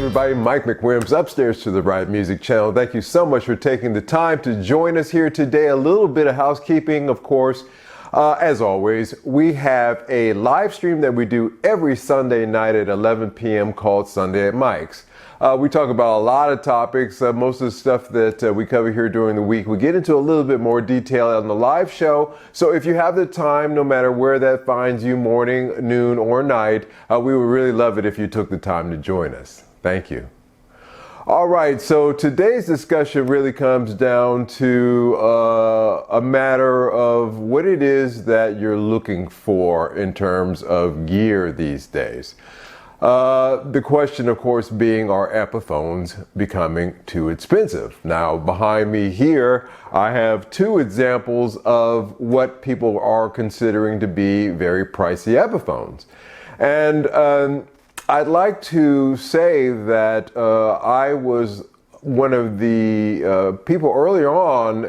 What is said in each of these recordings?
everybody? Mike McWilliams upstairs to the right music channel. Thank you so much for taking the time to join us here today. A little bit of housekeeping, of course. As always, we have a live stream that we do every Sunday night at 11 p.m. called Sunday at Mike's. We talk about a lot of topics, most of the stuff that we cover here during the week. We get into a little bit more detail on the live show. So if you have the time, no matter where that finds you, morning, noon, or night, we would really love it if you took the time to join us. Thank you. All right, so today's discussion really comes down to a matter of what it is that you're looking for in terms of gear these days. The question, of course, being, are Epiphones becoming too expensive? Now, behind me here, I have two examples of what people are considering to be very pricey Epiphones. And I'd like to say that I was one of the people earlier on,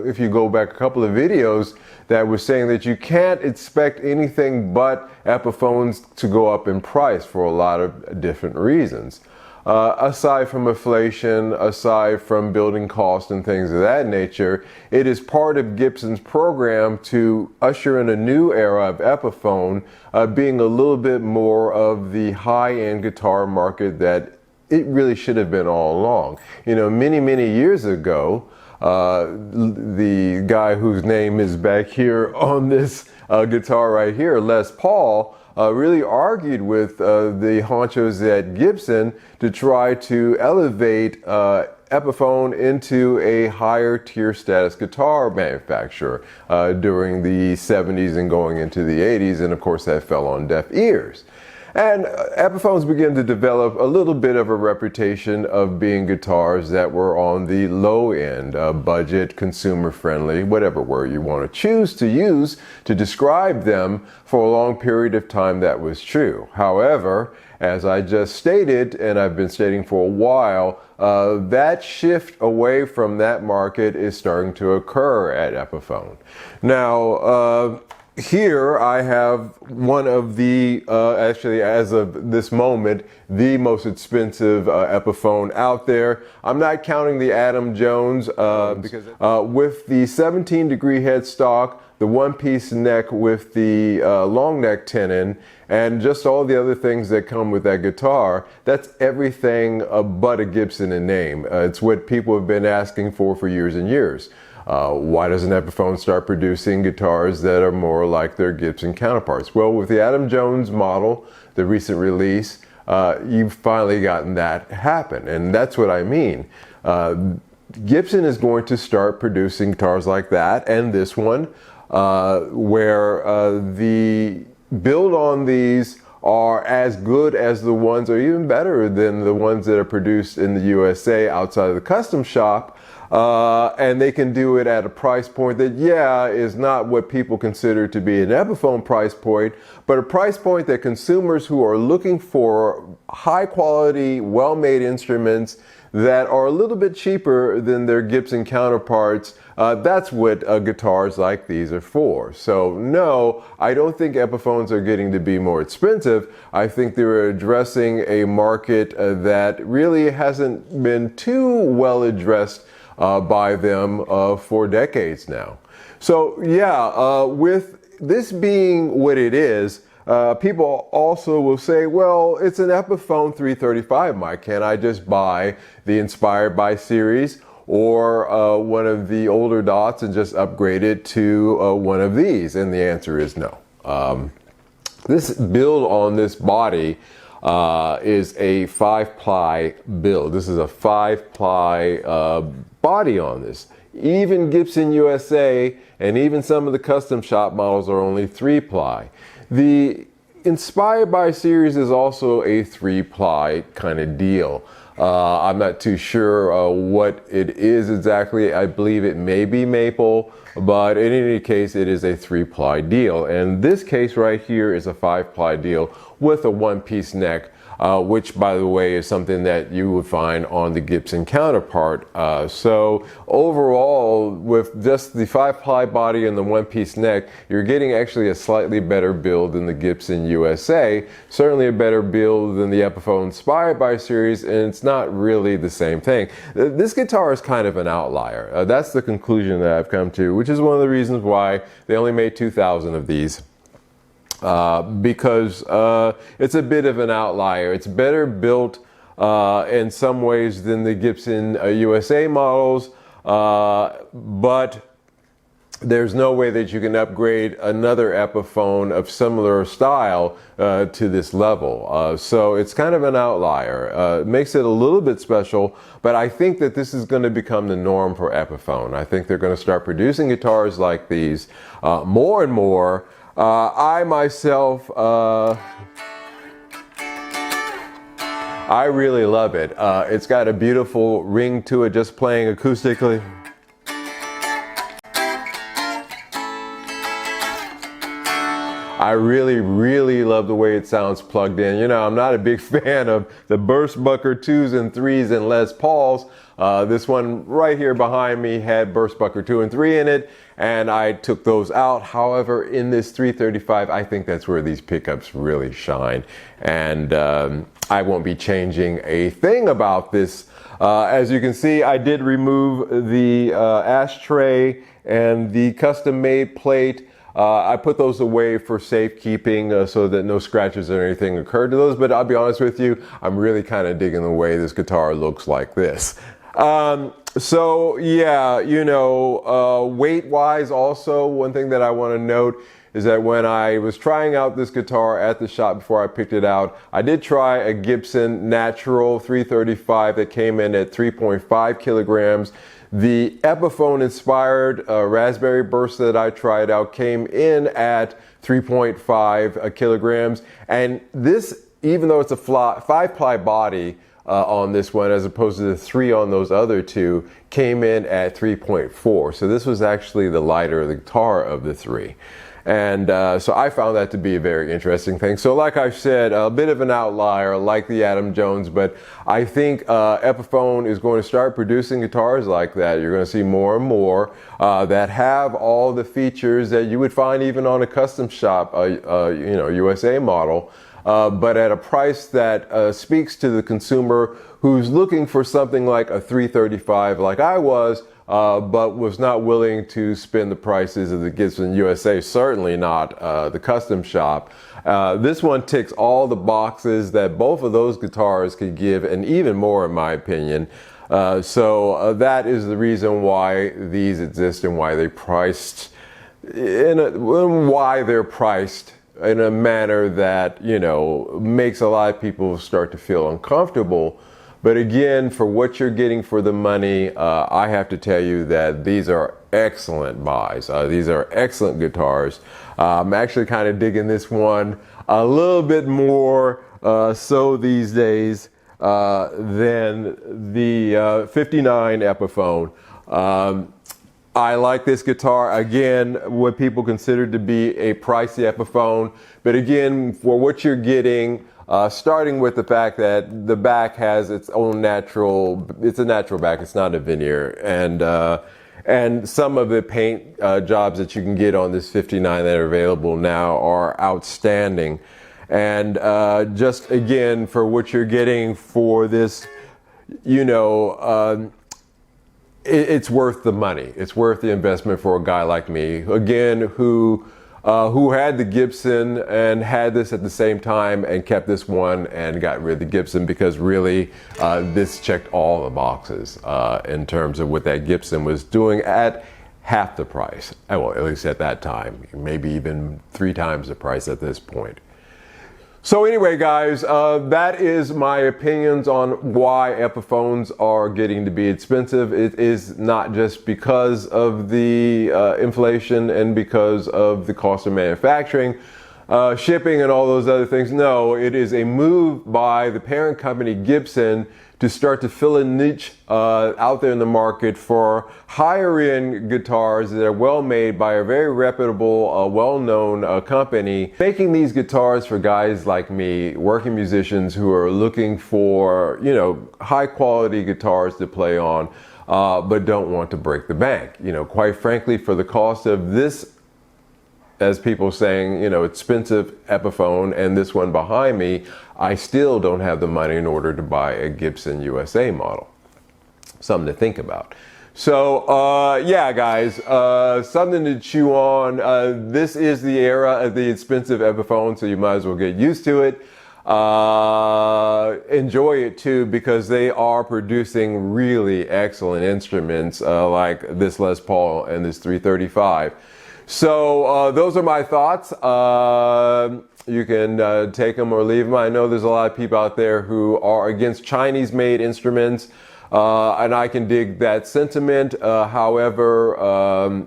if you go back a couple of videos, that was saying that you can't expect anything but Epiphones to go up in price for a lot of different reasons. Aside from inflation, aside from building costs and things of that nature, it is part of Gibson's program to usher in a new era of Epiphone, being a little bit more of the high-end guitar market that it really should have been all along. You know, many years ago, the guy whose name is back here on this guitar right here, Les Paul, really argued with the honchos at Gibson to try to elevate Epiphone into a higher tier status guitar manufacturer during the 70s and going into the 80s, and of course that fell on deaf ears. And Epiphones began to develop a little bit of a reputation of being guitars that were on the low end, budget, consumer friendly, whatever word you want to choose to use to describe them. For a long period of time that was true. However, as I just stated, and I've been stating for a while, that shift away from that market is starting to occur at Epiphone. Now, here I have one of the, actually as of this moment, the most expensive Epiphone out there. I'm not counting the Adam Jones because with the 17-degree headstock, the one-piece neck with the long neck tenon, and just all the other things that come with that guitar, that's everything but a Gibson in name. It's what people have been asking for years and years. Why doesn't Epiphone start producing guitars that are more like their Gibson counterparts? Well, with the Adam Jones model, the recent release, you've finally gotten that happen, and that's what I mean. Gibson is going to start producing guitars like that, and this one, where the build on these are as good as the ones, or even better than the ones that are produced in the USA outside of the custom shop. And they can do it at a price point that, yeah, is not what people consider to be an Epiphone price point, but a price point that consumers who are looking for high quality, well-made instruments that are a little bit cheaper than their Gibson counterparts, that's what guitars like these are for. So no, I don't think Epiphones are getting to be more expensive. I think they're addressing a market that really hasn't been too well addressed by them for decades now. So yeah, with this being what it is, people also will say, well, it's an Epiphone 335, Mike. Can I just buy the Inspired by series or one of the older dots and just upgrade it to one of these? And the answer is no. This build on this body is a 5-ply build. This is a 5-ply body on this. Even Gibson USA and even some of the custom shop models are only 3-ply. The Inspired by series is also a 3-ply kind of deal. I'm not too sure what it is exactly. I believe it may be maple, but in any case, it is a 3-ply deal. And this case right here is a 5-ply deal with a one-piece neck. which, by the way, is something that you would find on the Gibson counterpart. So overall, with just the 5-ply body and the one-piece neck, you're getting actually a slightly better build than the Gibson USA, certainly a better build than the Epiphone inspired by series, and it's not really the same thing. This guitar is kind of an outlier. That's the conclusion that I've come to, which is one of the reasons why they only made 2,000 of these. Because it's a bit of an outlier. It's better built in some ways than the Gibson USA models, but there's no way that you can upgrade another Epiphone of similar style to this level. So it's kind of an outlier. It makes it a little bit special, but I think that this is going to become the norm for Epiphone. I think they're going to start producing guitars like these more and more. I myself, I really love it. It's got a beautiful ring to it, just playing acoustically. I really love the way it sounds plugged in. You know, I'm not a big fan of the Burstbucker 2s and 3s and Les Pauls. This one right here behind me had Burstbucker 2 and 3 in it, and I took those out. However, in this 335, I think that's where these pickups really shine. And I won't be changing a thing about this. As you can see, I did remove the ashtray and the custom-made plate. I put those away for safekeeping so that no scratches or anything occurred to those, but I'll be honest with you, I'm really kind of digging the way this guitar looks like this. So yeah, you know, weight-wise also, one thing that I want to note is that when I was trying out this guitar at the shop before I picked it out, I did try a Gibson Natural 335 that came in at 3.5 kilograms. The Epiphone inspired Raspberry Burst that I tried out came in at 3.5 kilograms. And this, even though it's a 5-ply body on this one, as opposed to the 3 on those other two, came in at 3.4. So this was actually the lighter guitar of the 3. And so I found that to be a very interesting thing. So like I said, a bit of an outlier like the Adam Jones, but I think Epiphone is going to start producing guitars like that. You're going to see more and more that have all the features that you would find even on a custom shop, you know, USA model, but at a price that speaks to the consumer who's looking for something like a 335 like I was, but was not willing to spend the prices of the Gibson USA, certainly not the custom shop. This one ticks all the boxes that both of those guitars could give, and even more in my opinion. So that is the reason why these exist and why they're priced in a manner that, you know, makes a lot of people start to feel uncomfortable. But again, for what you're getting for the money, I have to tell you that these are excellent buys. These are excellent guitars. I'm actually kind of digging this one a little bit more so these days than the 59 Epiphone. I like this guitar, again, what people consider to be a pricey Epiphone. But again, for what you're getting, starting with the fact that the back has its own natural, it's a natural back, it's not a veneer. And some of the paint jobs that you can get on this 59 that are available now are outstanding. And just again, for what you're getting for this, you know, it's worth the money. It's worth the investment for a guy like me, again, who had the Gibson and had this at the same time and kept this one and got rid of the Gibson because really this checked all the boxes in terms of what that Gibson was doing at half the price. Well, at least at that time, maybe even 3 times the price at this point. So anyway, guys, that is my opinions on why Epiphones are getting to be expensive. It is not just because of the inflation and because of the cost of manufacturing, shipping and all those other things. No, it is a move by the parent company Gibson to start to fill a niche out there in the market for higher end guitars that are well made by a very reputable, well-known company, making these guitars for guys like me, working musicians who are looking for, you know, high quality guitars to play on, but don't want to break the bank. You know, quite frankly, for the cost of this, as people saying, you know, expensive Epiphone and this one behind me, I still don't have the money in order to buy a Gibson USA model. Something to think about. So yeah, guys, something to chew on. This is the era of the expensive Epiphone, so you might as well get used to it. Enjoy it too, because they are producing really excellent instruments like this Les Paul and this 335. So those are my thoughts. You can take them or leave them. I know there's a lot of people out there who are against Chinese-made instruments, and I can dig that sentiment. However,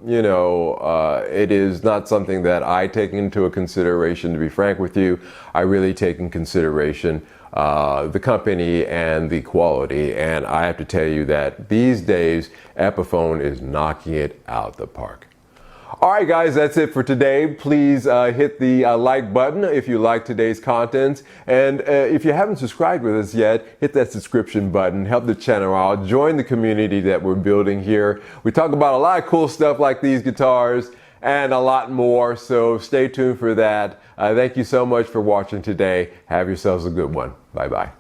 you know, it is not something that I take into a consideration, to be frank with you. I really take in consideration the company and the quality, and I have to tell you that these days Epiphone is knocking it out the park. All right, guys, that's it for today. Please hit the like button if you like today's content. And if you haven't subscribed with us yet, hit that subscription button. Help the channel out. Join the community that we're building here. We talk about a lot of cool stuff like these guitars and a lot more. So stay tuned for that. Thank you so much for watching today. Have yourselves a good one. Bye-bye.